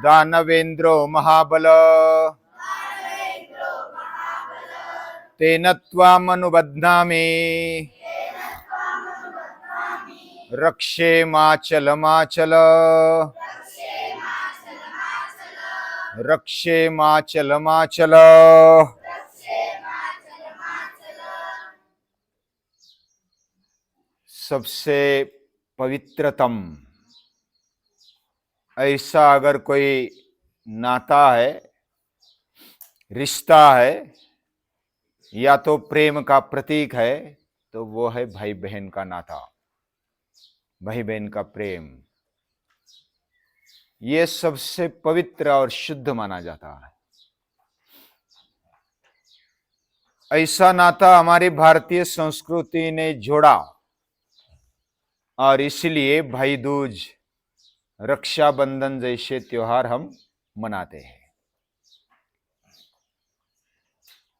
दानवेन्द्रो महाबल तेन त्वामनुबध्नामि रक्षे माचल रक्षे माचल। सबसे पवित्रतम ऐसा अगर कोई नाता है, रिश्ता है, या तो प्रेम का प्रतीक है, तो वो है भाई बहन का नाता, भाई बहन का प्रेम। ये सबसे पवित्र और शुद्ध माना जाता है। ऐसा नाता हमारी भारतीय संस्कृति ने जोड़ा और इसलिए भाई दूज, रक्षाबंधन जैसे त्योहार हम मनाते हैं।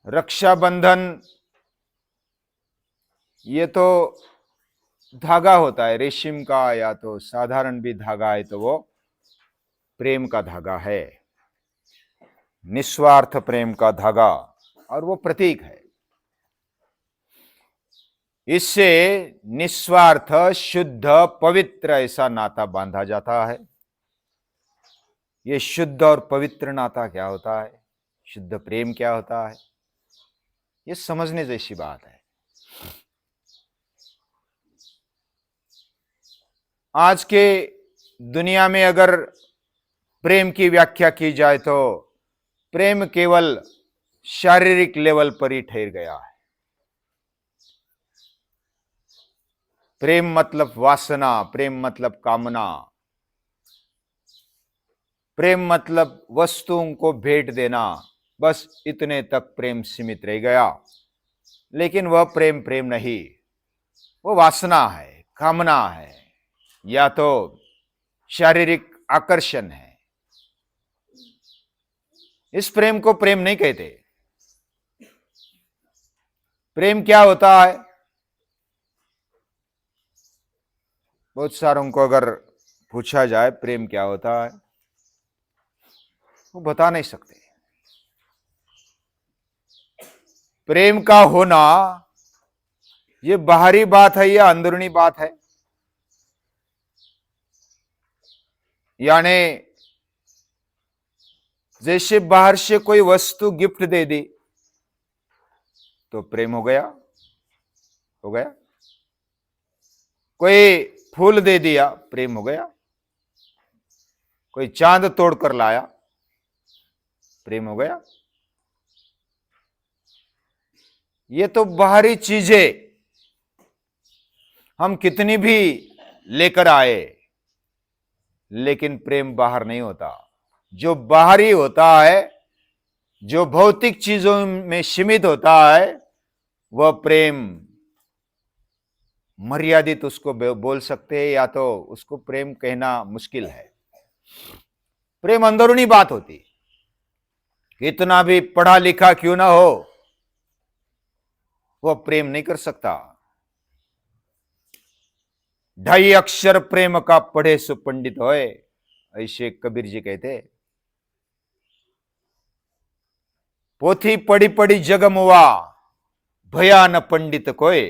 रक्षाबंधन ये तो धागा होता है रेशम का, या तो साधारण भी धागा है, तो वो प्रेम का धागा है, निस्वार्थ प्रेम का धागा, और वो प्रतीक है। इससे निस्वार्थ, शुद्ध, पवित्र ऐसा नाता बांधा जाता है। ये शुद्ध और पवित्र नाता क्या होता है, शुद्ध प्रेम क्या होता है, ये समझने जैसी बात है। आज के दुनिया में अगर प्रेम की व्याख्या की जाए तो प्रेम केवल शारीरिक लेवल पर ही ठहर गया है। प्रेम मतलब वासना, प्रेम मतलब कामना, प्रेम मतलब वस्तुओं को भेंट देना, बस इतने तक प्रेम सीमित रह गया। लेकिन वह प्रेम प्रेम नहीं, वो वासना है, कामना है, या तो शारीरिक आकर्षण है। इस प्रेम को प्रेम नहीं कहते। प्रेम क्या होता है, बहुत सारों को अगर पूछा जाए प्रेम क्या होता है, वो बता नहीं सकते। प्रेम का होना ये बाहरी बात है या अंदरूनी बात है? यानी जैसे बाहर से कोई वस्तु गिफ्ट दे दी तो प्रेम हो गया, हो गया। कोई फूल दे दिया, प्रेम हो गया। कोई चांद तोड़कर लाया, प्रेम हो गया। ये तो बाहरी चीजें हम कितनी भी लेकर आए, लेकिन प्रेम बाहर नहीं होता। जो बाहरी होता है, जो भौतिक चीजों में सीमित होता है, वह प्रेम मर्यादित उसको बोल सकते हैं, या तो उसको प्रेम कहना मुश्किल है। प्रेम अंदरूनी बात होती, कितना भी पढ़ा लिखा क्यों ना हो, वह प्रेम नहीं कर सकता। 2.5 अक्षर प्रेम का पढ़े सो पंडित होए, ऐसे कबीर जी कहते। पोथी पढ़ी पढ़ी जग मुआ, भया न पंडित कोय।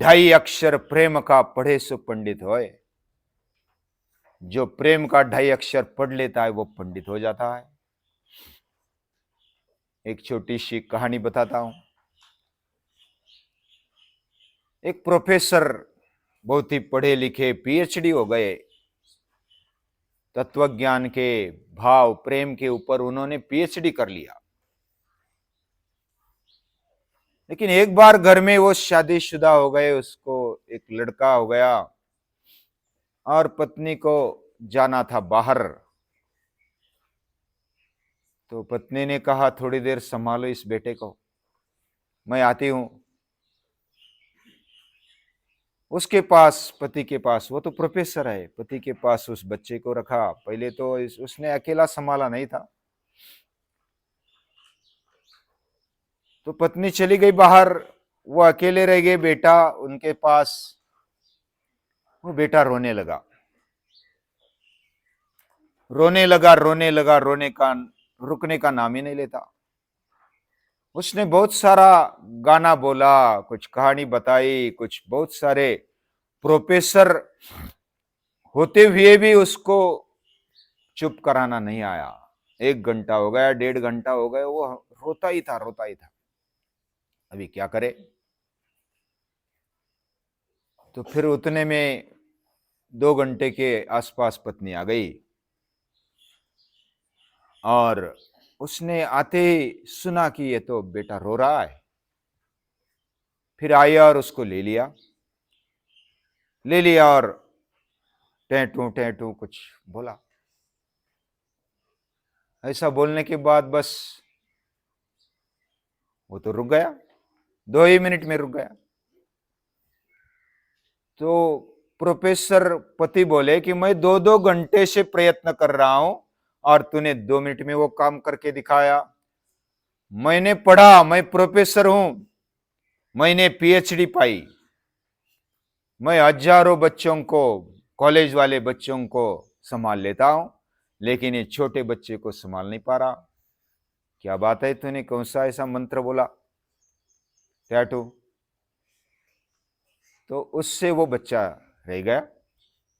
2.5 अक्षर प्रेम का पढ़े सो पंडित होए। जो प्रेम का 2.5 अक्षर पढ़ लेता है वो पंडित हो जाता है। एक छोटी सी कहानी बताता हूं। एक प्रोफेसर, बहुत ही पढ़े लिखे, पीएचडी हो गए, तत्वज्ञान के भाव प्रेम के ऊपर उन्होंने पीएचडी कर लिया। लेकिन एक बार घर में वो शादीशुदा हो गए, उसको एक लड़का हो गया और पत्नी को जाना था बाहर। तो पत्नी ने कहा थोड़ी देर संभालो इस बेटे को, मैं आती हूं। उसके पास, पति के पास, वो तो प्रोफेसर है, पति के पास उस बच्चे को रखा। पहले तो उसने अकेला संभाला नहीं था। तो पत्नी चली गई बाहर, वो अकेले रह गए, बेटा उनके पास। वो बेटा रोने लगा। रोने लगा, रोने का रुकने का नाम ही नहीं लेता। उसने बहुत सारा गाना बोला, कुछ कहानी बताई, कुछ बहुत सारे प्रोफेसर होते हुए भी उसको चुप कराना नहीं आया। 1 घंटा हो गया, 1.5 घंटा हो गया, वो रोता ही था, रोता ही था। अभी क्या करे? तो फिर उतने में 2 घंटे के आसपास पत्नी आ गई और उसने आते ही सुना कि ये तो बेटा रो रहा है। फिर आई और उसको ले लिया और टैटू कुछ बोला। ऐसा बोलने के बाद बस वो तो रुक गया, 2 ही मिनट में रुक गया। तो प्रोफेसर पति बोले कि मैं 2-2 घंटे से प्रयत्न कर रहा हूं और तूने 2 मिनट में वो काम करके दिखाया। मैंने पढ़ा, मैं प्रोफेसर हूं, मैंने पीएचडी पाई, मैं हजारों बच्चों को, कॉलेज वाले बच्चों को संभाल लेता हूं, लेकिन ये छोटे बच्चे को संभाल नहीं पा रहा। क्या बात है, तूने कौन सा ऐसा मंत्र बोला टैटू? तो उससे वो बच्चा रह गया,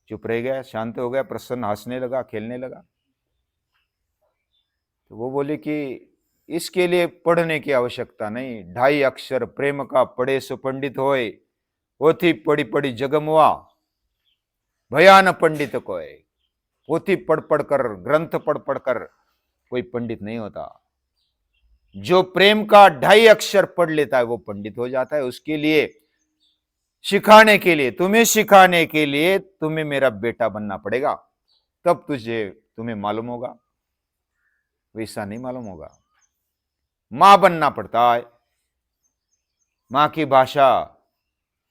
चुप रह गया, शांत हो गया, प्रसन्न, हंसने लगा, खेलने लगा। तो वो बोले कि इसके लिए पढ़ने की आवश्यकता नहीं, 2.5 अक्षर प्रेम का पढ़े सो पंडित होए, पोथी पढ़ी पढ़ी जगमुआ, भयान पंडित को है। पोथी पढ़ पढ़ कर, ग्रंथ पढ़ पढ़ कर कोई पंडित नहीं होता। जो प्रेम का 2.5 अक्षर पढ़ लेता है वो पंडित हो जाता है। उसके लिए सिखाने के लिए, तुम्हें सिखाने के लिए तुम्हें मेरा बेटा बनना पड़ेगा, तब तुम्हें मालूम होगा, वैसा नहीं मालूम होगा। मां बनना पड़ता है, मां की भाषा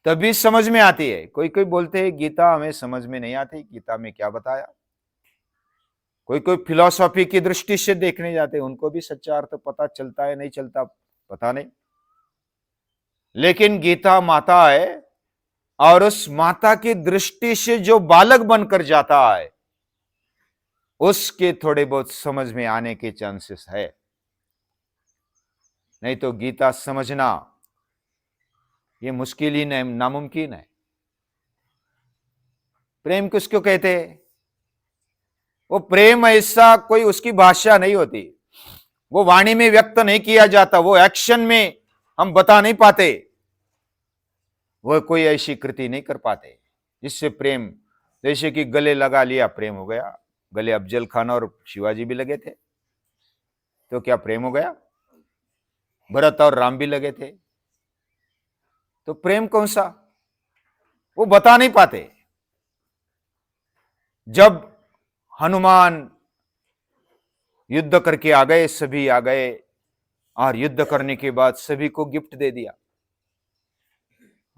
तभी समझ में आती है। कोई कोई बोलते हैं गीता हमें समझ में नहीं आती, गीता में क्या बताया। कोई कोई फिलॉसफी की दृष्टि से देखने जाते हैं, उनको भी सच्चा अर्थ पता चलता है नहीं चलता पता नहीं, लेकिन गीता माता है और उस माता की दृष्टि से जो बालक बनकर जाता है उसके थोड़े बहुत समझ में आने के चांसेस है, नहीं तो गीता समझना ये मुश्किल ही नहीं, नामुमकिन है। प्रेम किसको कहते हैं? वो प्रेम ऐसा कोई उसकी भाषा नहीं होती, वो वाणी में व्यक्त नहीं किया जाता, वो एक्शन में हम बता नहीं पाते, वो कोई ऐसी कृति नहीं कर पाते जिससे प्रेम, जैसे कि गले लगा लिया प्रेम हो गया। गले अफजल खान और शिवाजी भी लगे थे तो क्या प्रेम हो गया? भरत और राम भी लगे थे तो प्रेम कौन सा? वो बता नहीं पाते। जब हनुमान युद्ध करके आ गए, सभी आ गए और युद्ध करने के बाद सभी को गिफ्ट दे दिया।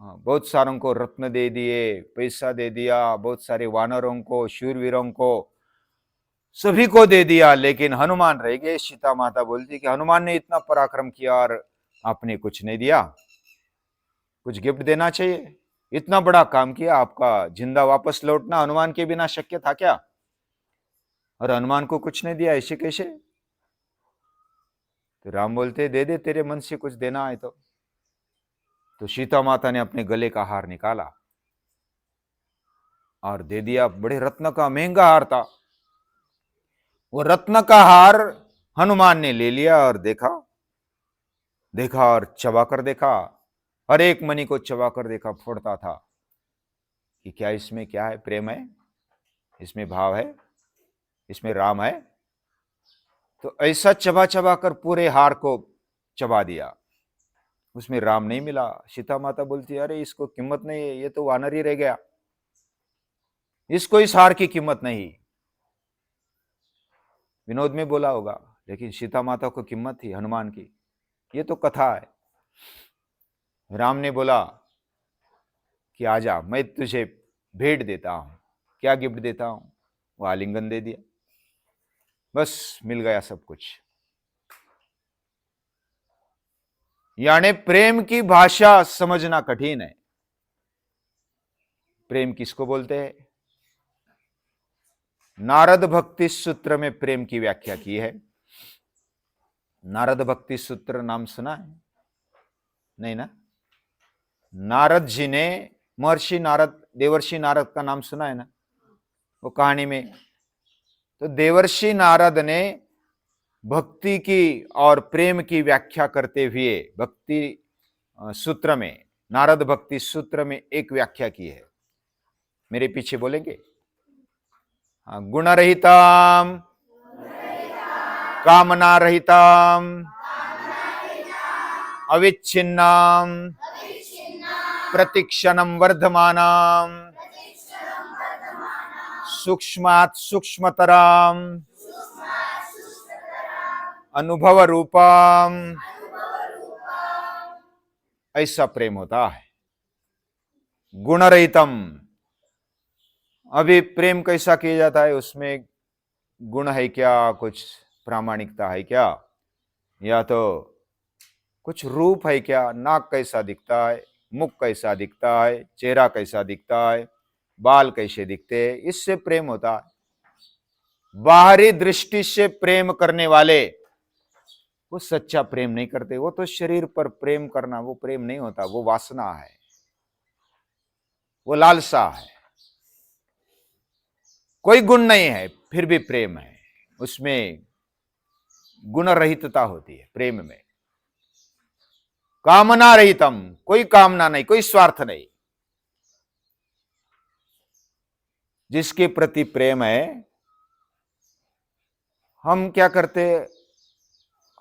बहुत सारों को रत्न दे दिए, पैसा दे दिया, बहुत सारे वानरों को, शूरवीरों को, सभी को दे दिया, लेकिन हनुमान रह गए। सीता माता बोलती कि हनुमान ने इतना पराक्रम किया और आपने कुछ नहीं दिया, कुछ गिफ्ट देना चाहिए। इतना बड़ा काम किया, आपका जिंदा वापस लौटना हनुमान के बिना शक्य था क्या? और हनुमान को कुछ नहीं दिया, ऐसे कैसे? तो राम बोलते दे दे, तेरे मन से कुछ देना है तो सीता माता ने अपने गले का हार निकाला और दे दिया। बड़े रत्न का महंगा हार था। वो रत्न का हार हनुमान ने ले लिया और देखा और चबा कर देखा, हर एक मणि को चबा कर देखा, फोड़ता था कि क्या इसमें क्या है, प्रेम है, इसमें भाव है, इसमें राम है। तो ऐसा चबा चबा कर पूरे हार को चबा दिया, उसमें राम नहीं मिला। सीता माता बोलती अरे इसको कीमत नहीं है, ये तो वानर ही रह गया, इसको इस हार की कीमत नहीं। विनोद में बोला होगा, लेकिन सीता माता को कीमत थी हनुमान की। ये तो कथा है। राम ने बोला कि आजा, मैं तुझे भेंट देता हूं। क्या गिफ्ट देता हूं? वो आलिंगन दे दिया, बस मिल गया सब कुछ। यानी प्रेम की भाषा समझना कठिन है। प्रेम किसको बोलते हैं? नारद भक्ति सूत्र में प्रेम की व्याख्या की है। नारद भक्ति सूत्र नाम सुना है? नहीं ना? नारद जी ने, महर्षि नारद, देवर्षि नारद का नाम सुना है ना वो कहानी में? तो देवर्षि नारद ने भक्ति की और प्रेम की व्याख्या करते हुए भक्ति सूत्र में, नारद भक्ति सूत्र में एक व्याख्या की है। मेरे पीछे बोलेंगे? गुण रहिताम कामना रहिताम अविच्छिन्नाम प्रतिक्षणम वर्धमानाम सूक्ष्मात् सूक्ष्मतराम अनुभव रूपम, ऐसा प्रेम होता है। गुण रहितम, अभी प्रेम कैसा किया जाता है? उसमें गुण है क्या? कुछ प्रामाणिकता है क्या? या तो कुछ रूप है क्या? नाक कैसा दिखता है, मुख कैसा दिखता है, चेहरा कैसा दिखता है, बाल कैसे दिखते हैं, इससे प्रेम होता है। बाहरी दृष्टि से प्रेम करने वाले वो सच्चा प्रेम नहीं करते। वो तो शरीर पर प्रेम करना, वो प्रेम नहीं होता, वो वासना है, वो लालसा है। कोई गुण नहीं है फिर भी प्रेम है, उसमें गुण रहितता होती है प्रेम में। कामना रहितम, कोई कामना नहीं, कोई स्वार्थ नहीं। जिसके प्रति प्रेम है, हम क्या करते?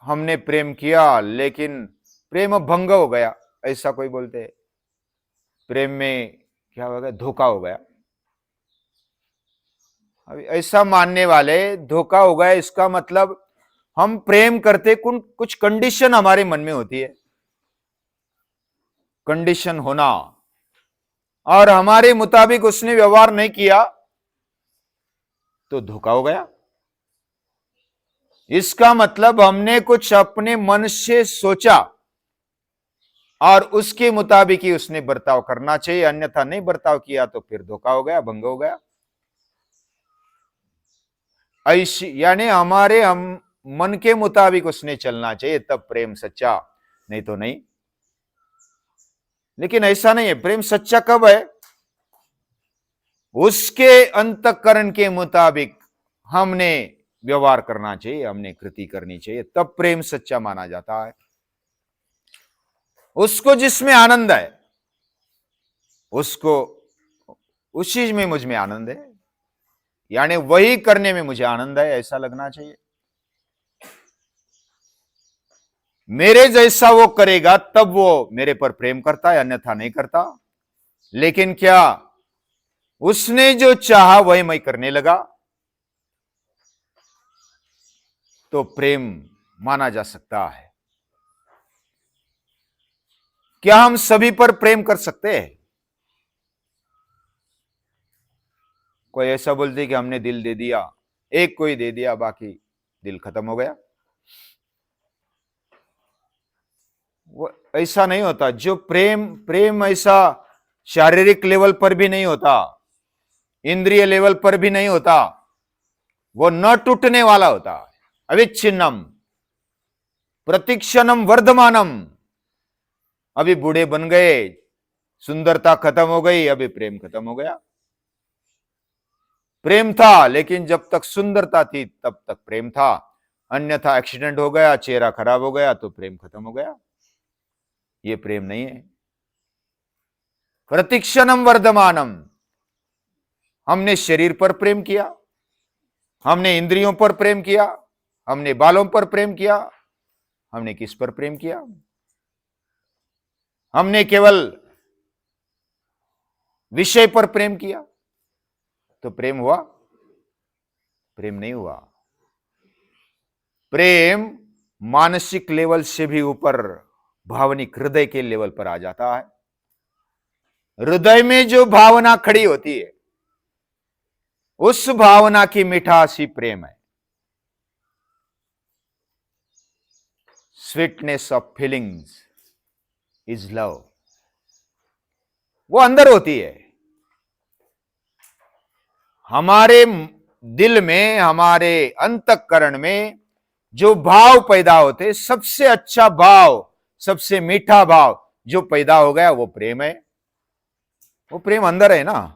हमने प्रेम किया लेकिन प्रेम भंग हो गया, ऐसा कोई बोलते हैं। प्रेम में क्या हो गया? धोखा हो गया। अभी ऐसा मानने वाले, धोखा हो गया इसका मतलब हम प्रेम करते, कुछ कंडीशन हमारे मन में होती है, कंडीशन होना, और हमारे मुताबिक उसने व्यवहार नहीं किया तो धोखा हो गया। इसका मतलब हमने कुछ अपने मन से सोचा और उसके मुताबिक ही उसने बर्ताव करना चाहिए, अन्यथा नहीं बर्ताव किया तो फिर धोखा हो गया, भंग हो गया। ऐसी यानी हमारे हम मन के मुताबिक उसने चलना चाहिए, तब प्रेम सच्चा, नहीं तो नहीं। लेकिन ऐसा नहीं है। प्रेम सच्चा कब है? उसके अंतःकरण के मुताबिक हमने व्यवहार करना चाहिए, हमने कृति करनी चाहिए, तब प्रेम सच्चा माना जाता है। उसको जिसमें आनंद है, उसको उस चीज में मुझ में आनंद है, यानी वही करने में मुझे आनंद है, ऐसा लगना चाहिए। मेरे जैसा वो करेगा तब वो मेरे पर प्रेम करता है, अन्यथा नहीं करता। लेकिन क्या उसने जो चाहा वही मैं करने लगा तो प्रेम माना जा सकता है। क्या हम सभी पर प्रेम कर सकते हैं? कोई ऐसा बोलते कि हमने दिल दे दिया, एक कोई दे दिया, बाकी दिल खत्म हो गया। वो ऐसा नहीं होता। जो प्रेम ऐसा शारीरिक लेवल पर भी नहीं होता, इंद्रिय लेवल पर भी नहीं होता, वो न टूटने वाला होता है। अविच्छिन्नम प्रतिक्षणम वर्धमानम। अभी बूढ़े बन गए, सुंदरता खत्म हो गई, अभी प्रेम खत्म हो गया। प्रेम था लेकिन जब तक सुंदरता थी तब तक प्रेम था, अन्यथा एक्सीडेंट हो गया, चेहरा खराब हो गया तो प्रेम खत्म हो गया। ये प्रेम नहीं है। प्रतिक्षणम वर्धमानम, हमने शरीर पर प्रेम किया, हमने इंद्रियों पर प्रेम किया, हमने बालों पर प्रेम किया, हमने किस पर प्रेम किया? हमने केवल विषय पर प्रेम किया तो प्रेम हुआ? प्रेम नहीं हुआ। प्रेम मानसिक लेवल से भी ऊपर भावनिक हृदय के लेवल पर आ जाता है। हृदय में जो भावना खड़ी होती है, उस भावना की मिठास ही प्रेम है। Sweetness of feelings is love. वो अंदर होती है। हमारे दिल में, हमारे अंतःकरण में जो भाव पैदा होते, सबसे अच्छा भाव, सबसे मीठा भाव जो पैदा हो गया वो प्रेम है। वो प्रेम अंदर है ना।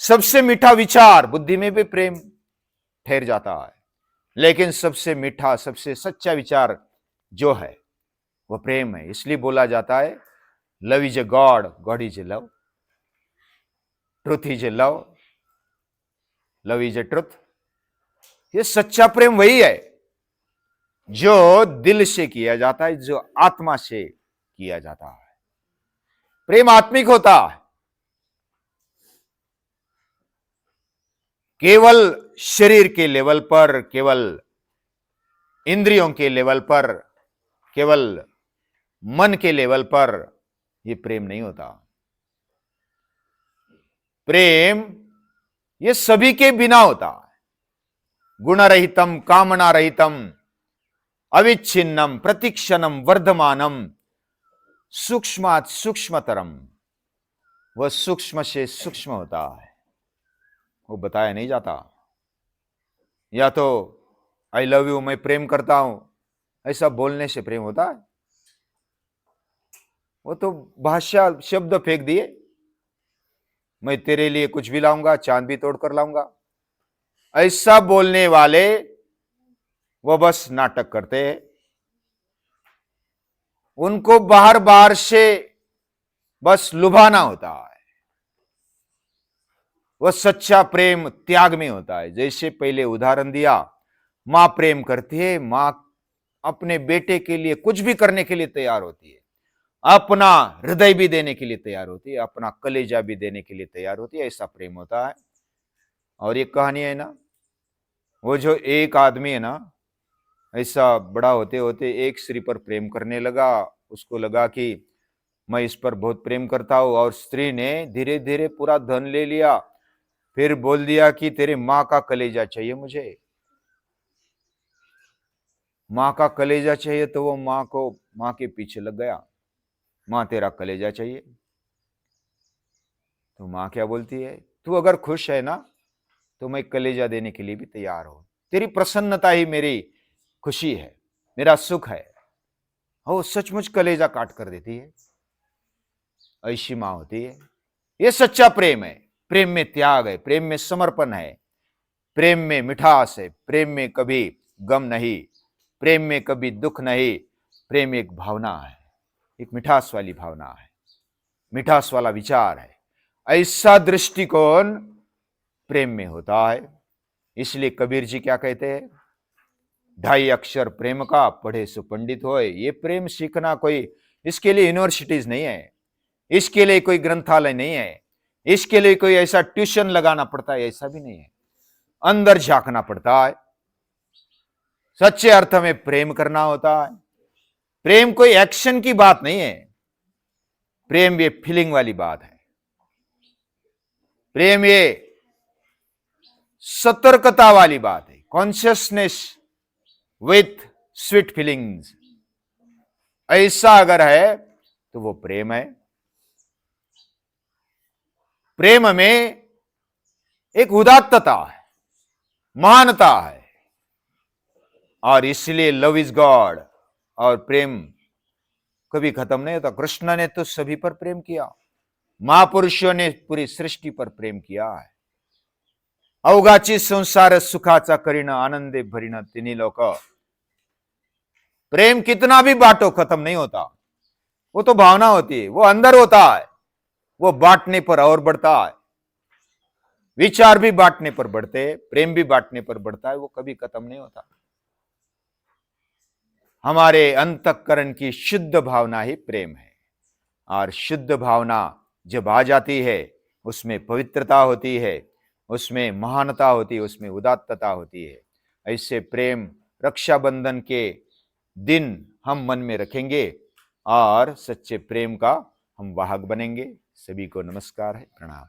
सबसे मीठा विचार, बुद्धि में भी प्रेम ठहर जाता है, लेकिन सबसे मीठा, सबसे सच्चा विचार जो है वो प्रेम है। इसलिए बोला जाता है love is a god, God is a love, truth is a love, love is a truth. ये सच्चा प्रेम वही है जो दिल से किया जाता है, जो आत्मा से किया जाता है। प्रेम आत्मिक होता है। केवल शरीर के लेवल पर, केवल इंद्रियों के लेवल पर, केवल मन के लेवल पर यह प्रेम नहीं होता। प्रेम ये सभी के बिना होता है। गुणरहितम, कामना रहितम, अविच्छिन्नम, प्रतिक्षणम, वर्धमानम, सूक्ष्मात् सूक्ष्मतरम। वह सूक्ष्म से सूक्ष्म होता है, वो बताया नहीं जाता। या तो आई लव यू, मैं प्रेम करता हूं, ऐसा बोलने से प्रेम होता है? वो तो भाषा, शब्द फेंक दिए। मैं तेरे लिए कुछ भी लाऊंगा, चांद भी तोड़कर लाऊंगा, ऐसा बोलने वाले वो बस नाटक करते हैं। उनको बाहर बाहर से बस लुभाना होता है। वह सच्चा प्रेम त्याग में होता है। जैसे पहले उदाहरण दिया, मां प्रेम करती है, मां अपने बेटे के लिए कुछ भी करने के लिए तैयार होती है, अपना हृदय भी देने के लिए तैयार होती है, अपना कलेजा भी देने के लिए तैयार होती है। ऐसा प्रेम होता है। और एक कहानी है ना, वो जो एक आदमी है ना, ऐसा बड़ा होते होते एक स्त्री पर प्रेम करने लगा। उसको लगा कि मैं इस पर बहुत प्रेम करता हूं, और स्त्री ने धीरे धीरे पूरा धन ले लिया। फिर बोल दिया कि तेरे माँ का कलेजा चाहिए मुझे, माँ का कलेजा चाहिए। तो वो माँ के पीछे लग गया, माँ तेरा कलेजा चाहिए। तो माँ क्या बोलती है, तू अगर खुश है ना तो मैं कलेजा देने के लिए भी तैयार हूं। तेरी प्रसन्नता ही मेरी खुशी है, मेरा सुख है। हो सचमुच कलेजा काट कर देती है। ऐसी मां होती है। यह सच्चा प्रेम है। प्रेम में त्याग है, प्रेम में समर्पण है, प्रेम में मिठास है, प्रेम में कभी गम नहीं, प्रेम में कभी दुख नहीं। प्रेम एक भावना है, एक मिठास वाली भावना है, मिठास वाला विचार है। ऐसा दृष्टिकोण प्रेम में होता है। इसलिए कबीर जी क्या कहते हैं, 2.5 अक्षर प्रेम का, पढ़े सो पंडित होए। ये प्रेम सीखना कोई, इसके लिए यूनिवर्सिटीज नहीं है, इसके लिए कोई ग्रंथालय नहीं है, इसके लिए कोई ऐसा ट्यूशन लगाना पड़ता है, ऐसा भी नहीं है। अंदर झांकना पड़ता है, सच्चे अर्थ में प्रेम करना होता है। प्रेम कोई एक्शन की बात नहीं है, प्रेम ये फीलिंग वाली बात है। प्रेम ये सतर्कता वाली बात है, कॉन्शियसनेस विथ स्वीट फीलिंग्स। ऐसा अगर है तो वो प्रेम है। प्रेम में एक उदात्तता है, महानता है, और इसलिए लव इज गॉड। और प्रेम कभी खत्म नहीं होता। कृष्ण ने तो सभी पर प्रेम किया, महापुरुषों ने पूरी सृष्टि पर प्रेम किया है। अवघाची संसार सुखाचा करीन, आनंदे भरीन तिन्ही लोक। प्रेम कितना भी बांटो खत्म नहीं होता। वो तो भावना होती है, वो अंदर होता है, वो बांटने पर और बढ़ता है। विचार भी बांटने पर बढ़ते हैं, प्रेम भी बांटने पर बढ़ता है, वो कभी खत्म नहीं होता। हमारे अंतःकरण की शुद्ध भावना ही प्रेम है। और शुद्ध भावना जब आ जाती है, उसमें पवित्रता होती है, उसमें महानता होती है, उसमें उदात्तता होती है। ऐसे प्रेम रक्षाबंधन के दिन हम मन में रखेंगे और सच्चे प्रेम का हम वाहक बनेंगे। सभी को नमस्कार है, प्रणाम।